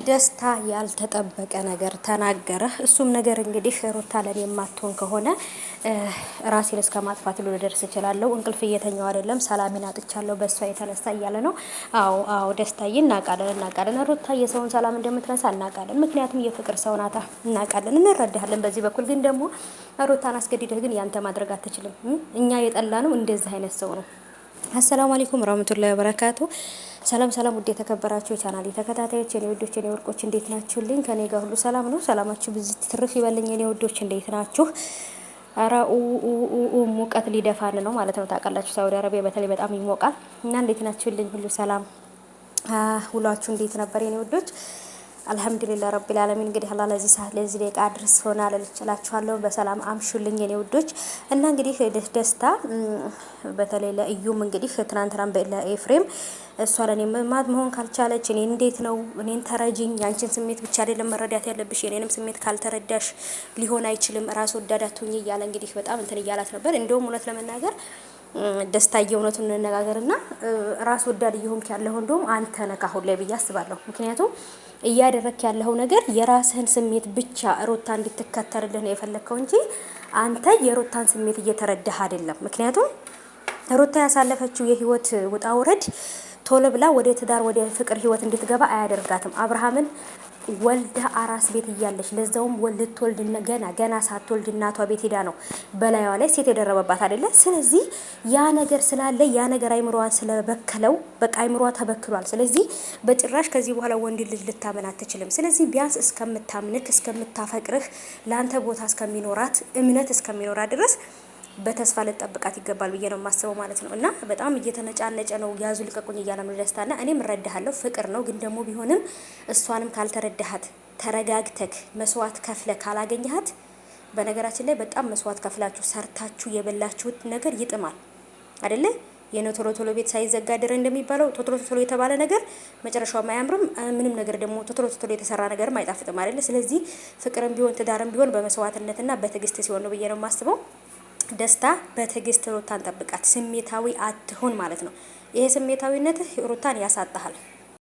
ደስታ ያልተጠበቀ ነገር ተናገረ። እሱም ነገር እንግዲህ ሩታ ለኔ የማትሆን ከሆነ ራሴን እስከ ማጥፋት ልደርስ እችላለሁ። እንቅልፍ እየተኛው አይደለም፣ ሰላሜን አጥቻለሁ በእሷ የተነሳ እያለ ነው። አዎ ደስታዬ እናውቃለን። ሩታ የሰውን ሰላም እንደምትነሳ እናውቃለን። ምክንያቱም የፍቅር ሰው ናታ፣ እናውቃለን፣ እንረዳሃለን። በዚህ በኩል ግን ደግሞ ሩታን አስገድደህ ግን ያንተ ማድረግ አትችልም። እኛ የጠላ ነው እንደዚህ አይነት ሰው ነው። አሰላሙ አለይኩም ወራህመቱላሂ ወበረካቱ። ሰላም ውድ የተከበራችሁ የቻናሌ ተከታታዮች የኔ ውዶች የኔ ወርቆች እንዴት ናችሁልኝ? ከኔ ጋር ሁሉ ሰላም ነው። ሰላማችሁ ብዙ ትርፍ ይበልኝ የኔ ውዶች እንዴት ናችሁ? አራ ሙቀት ሊደፋን ነው ማለት ነው። ታውቃላችሁ ሳውዲ አረቢያ በተለይ በጣም ይሞቃል እና እንዴት ናችሁልኝ? ሁሉ ሰላም ሁላችሁ እንዴት ነበር የኔ ውዶች? አልሐምዱሊላህ ረቢል ዓለሚን። እንግዲህ አላህ ለዚህ ሰዓት ለዚህ ደቂቃ አድርሶናል እላችኋለሁ። በሰላም አምሹልኝ የኔ ውዶች። እና እንግዲህ ደስታ በተለይ ለእዩም እንግዲህ ትናንትና ለኤፍሬም እሷ ለኔ መሆን ካልቻለች እኔ እንዴት ነው እኔን ተረጂኝ፣ ያንቺን ስሜት ብቻ አይደለም መረዳት ያለብሽ የኔንም ስሜት ካልተረዳሽ ሊሆን አይችልም፣ ራስ ወዳድ አትሁኚ እያለ እንግዲህ በጣም እንትን እያላት ነበር። እንደውም እውነት ለመናገር ደስታ የእውነቱን እንነጋገርና ራስ ወዳድ እየሆንክ ያለው እንደውም አንተ ነህ አሁን ላይ ብዬ አስባለሁ። ምክንያቱም እያደረክ ያለው ነገር የራስህን ስሜት ብቻ ሩታ እንድትከተልልህ ነው የፈለግከው እንጂ አንተ የሩታን ስሜት እየተረዳህ አይደለም። ምክንያቱም ሩታ ያሳለፈችው የህይወት ውጣ ውረድ ቶሎ ብላ ወደ ትዳር ወደ ፍቅር ህይወት እንድትገባ አያደርጋትም። አብርሃምን ወልዳ አራስ ቤት እያለች ለዛውም ልትወልድ ገና ሳትወልድ እናቷ ቤት ሄዳ ነው በላይዋ ላይ ሴት የደረበባት አይደለ? ስለዚህ ያ ነገር ስላለ ያ ነገር አይምሮዋን ስለበከለው በቃ አይምሮዋ ተበክሏል። ስለዚህ በጭራሽ ከዚህ በኋላ ወንድ ልጅ ልታመን አትችልም። ስለዚህ ቢያንስ እስከምታምንክ እስከምታፈቅርህ ለአንተ ቦታ እስከሚኖራት እምነት እስከሚኖራት ድረስ በተስፋ ልጠብቃት ይገባል ብዬ ነው የማስበው ማለት ነው። እና በጣም እየተነጫነጨ ነው ያዙ ልቀቁኝ እያለ ነው ደስታና እኔም እረዳሃለሁ፣ ፍቅር ነው። ግን ደግሞ ቢሆንም እሷንም ካልተረዳሃት ተረጋግተክ መስዋዕት ከፍለ ካላገኘሃት፣ በነገራችን ላይ በጣም መስዋዕት ከፍላችሁ ሰርታችሁ የበላችሁት ነገር ይጥማል አይደለ? የነ ቶሎ ቤት ሳይዘጋ ድረ እንደሚባለው ቶሎ የተባለ ነገር መጨረሻው አያምርም። ምንም ነገር ደግሞ ቶሎ የተሰራ ነገርም አይጣፍጥም አይደለ? ስለዚህ ፍቅርም ቢሆን ትዳርም ቢሆን በመስዋዕትነትና በትዕግስት ሲሆን ነው ብዬ ነው የማስበው። ደስታ በትዕግስት ሩታን ጠብቃት፣ ስሜታዊ አትሆን ማለት ነው። ይሄ ስሜታዊነት ሩታን ያሳጣሃል።